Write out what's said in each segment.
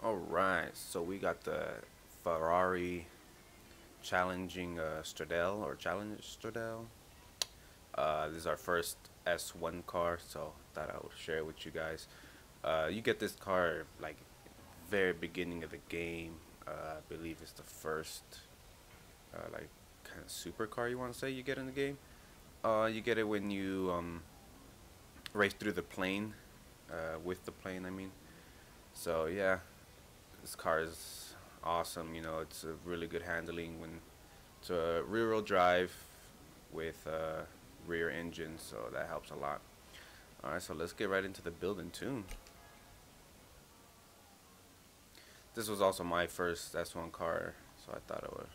Alright, so we got the Ferrari challenging Stradale or challenge Stradale. This is our first S1 car, so thought I would share it with you guys. You get this car like very beginning of the game. I believe it's the first like kind of supercar you want to say you get in the game. You get it when you race through the plane, with the plane I mean. So yeah, this car is awesome. You know, it's a really good handling when it's a rear-wheel drive with a rear engine, so that helps a lot. All right, so let's get right into the build and tune. This was also my first S1 car, so I thought I would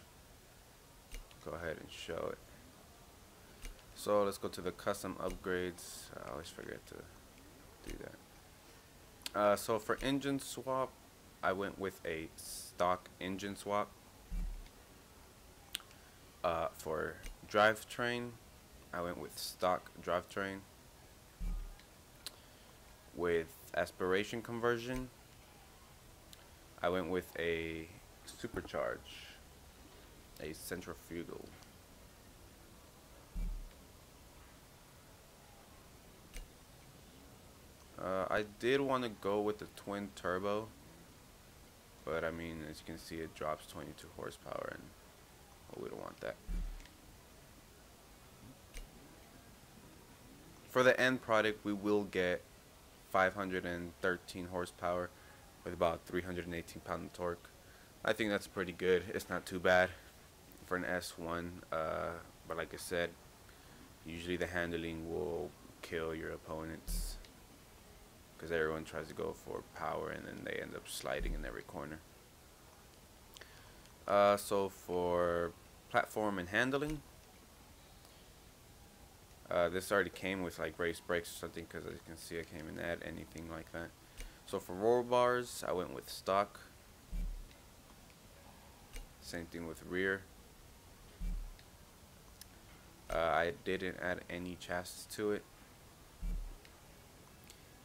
go ahead and show it. So let's go to the custom upgrades. I always forget to do that. So for engine swap, I went with a stock engine swap. For drivetrain, I went with stock drivetrain. With aspiration conversion, I went with a supercharge, a centrifugal. I did want to go with the twin turbo, but I mean, as you can see, it drops 22 horsepower, and well, we don't want that. For the end product, we will get 513 horsepower with about 318 pound of torque. I think that's pretty good. It's not too bad for an S1, but like I said, usually the handling will kill your opponents, because everyone tries to go for power and then they end up sliding in every corner. So for platform and handling, this already came with like race brakes or something, because as you can see I can't even add anything like that. So for roll bars, I went with stock. Same thing with rear. I didn't add any chassis to it.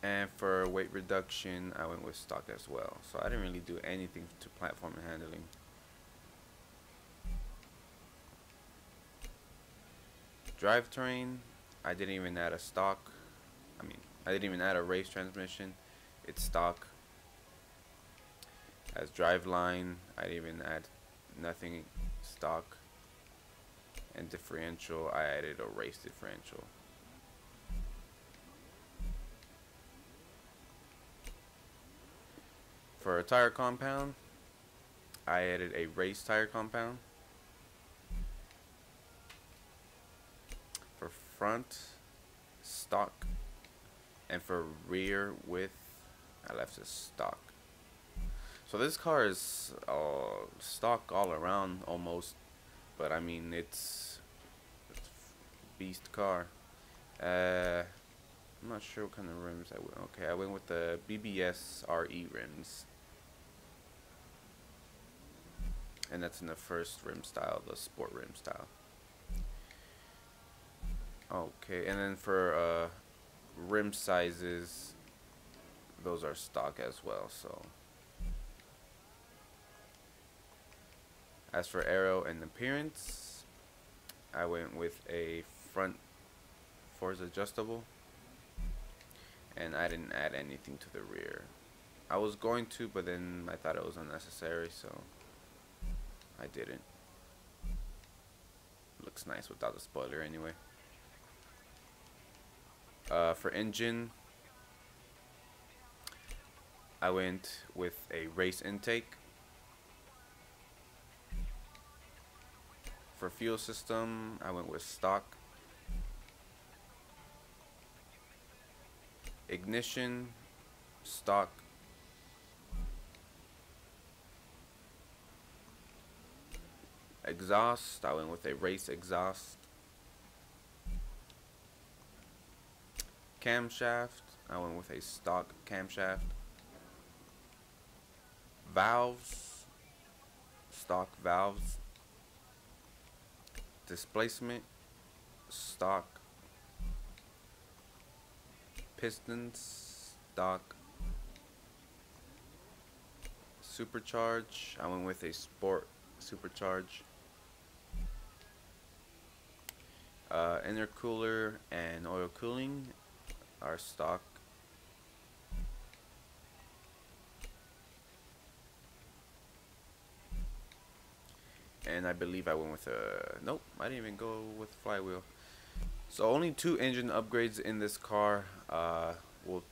And for weight reduction, I went with stock as well. So I didn't really do anything to platform and handling. Drivetrain, I didn't even add a stock. I didn't even add a race transmission. It's stock. As driveline, I didn't even add nothing, stock. And differential, I added a race differential. For a tire compound, I added a race tire compound. For front, stock. And for rear width, I left it stock. So this car is stock all around almost, but I mean it's a beast car. I'm not sure what kind of rims I went. Okay, I went with the BBS RE rims, and that's in the first rim style, the sport rim style. Okay, and then for rim sizes, those are stock as well. So as for aero and appearance, I went with a front Forza adjustable, and I didn't add anything to the rear. I was going to, but then I thought it was unnecessary, so I didn't. Looks nice without the spoiler anyway. For engine, I went with a race intake. For fuel system, I went with stock. Ignition, stock. Exhaust, I went with a race exhaust. Camshaft, I went with a stock camshaft. Valves, stock valves. Displacement, stock. Pistons, stock. supercharge. I went with a sport supercharge. Intercooler and oil cooling are stock. And I believe I went with a, nope, I didn't even go with flywheel. So only 2 engine upgrades in this car. Well,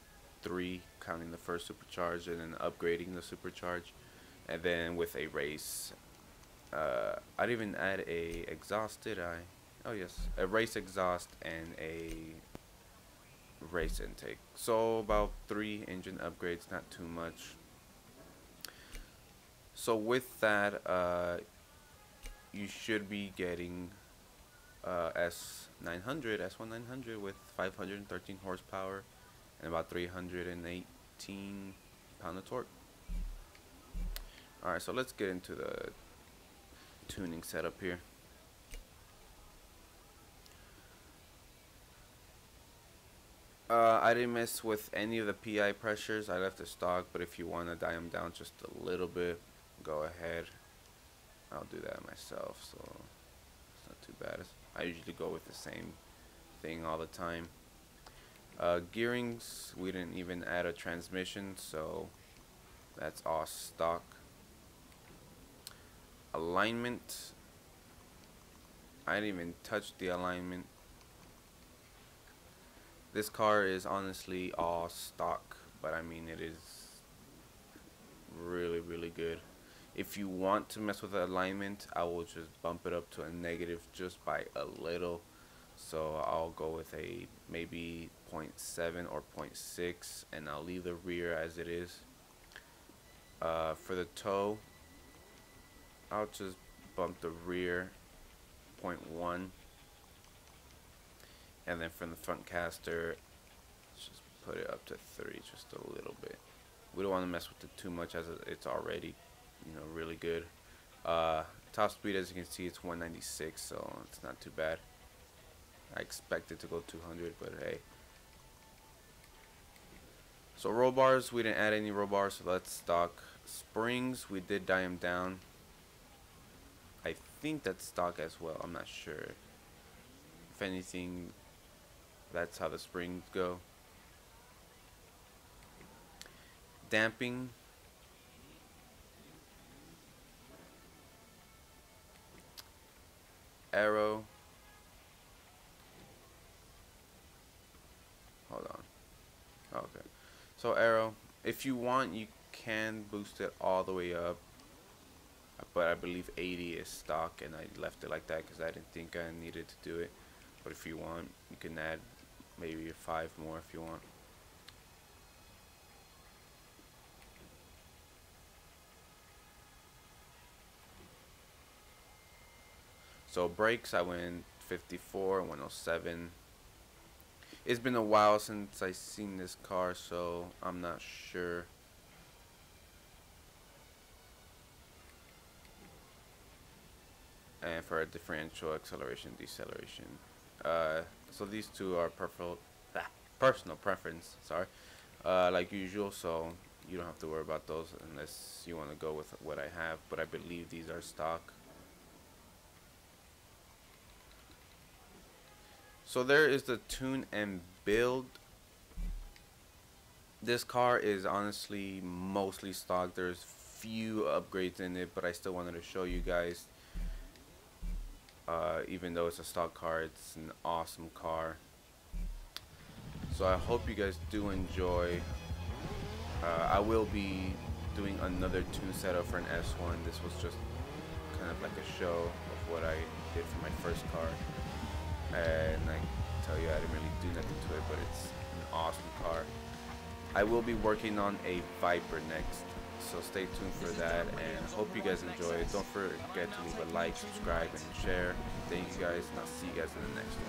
3 counting the first supercharge and then upgrading the supercharge, and then with a race. I didn't even add a exhaust, did I? Oh yes, a race exhaust and a race intake. So about 3 engine upgrades, not too much. So with that, you should be getting S900 with 513 horsepower and about 318 pound of torque. Alright, so let's get into the tuning setup here. I didn't mess with any of the PI pressures. I left the stock, but if you want to dial them down just a little bit, go ahead. I'll do that myself, so it's not too bad. I usually go with the same thing all the time. Gearings, we didn't even add a transmission, so that's all stock. Alignment, I didn't even touch the alignment. This car is honestly all stock, but I mean it is really, really good. If you want to mess with the alignment, I will just bump it up to a negative just by a little. So I'll go with a maybe 0.7 or 0.6, and I'll leave the rear as it is. For the toe, I'll just bump the rear 0.1, and then from the front caster, just put it up to 3 just a little bit. We don't want to mess with it too much as it's already, you know, really good. Top speed, as you can see, it's 196, so it's not too bad. I expect it to go 200, but hey. So roll bars, we didn't add any roll bars, so that's stock. Springs, we did dial them down. I think that's stock as well, I'm not sure. If anything, that's how the springs go. Damping, aero, hold on, okay, so aero, if you want you can boost it all the way up, but I believe 80 is stock, and I left it like that because I didn't think I needed to do it. But if you want, you can add maybe 5 more if you want. So brakes, I went 54, 107. It's been a while since I seen this car, so I'm not sure. And for a differential, acceleration, deceleration. So these two are personal preference, sorry, like usual, so you don't have to worry about those unless you want to go with what I have, but I believe these are stock. So there is the tune and build. This car is honestly mostly stock. There's few upgrades in it, but I still wanted to show you guys. Even though it's a stock car, it's an awesome car. So I hope you guys do enjoy. I will be doing another tune setup for an S1. This was just kind of like a show of what I did for my first car. And I tell you, I didn't really do nothing to it, but it's an awesome car. I will be working on a Viper next, so stay tuned for that, and hope you guys enjoy it. Don't forget to leave a like, subscribe, and share. Thank you guys, and I'll see you guys in the next one.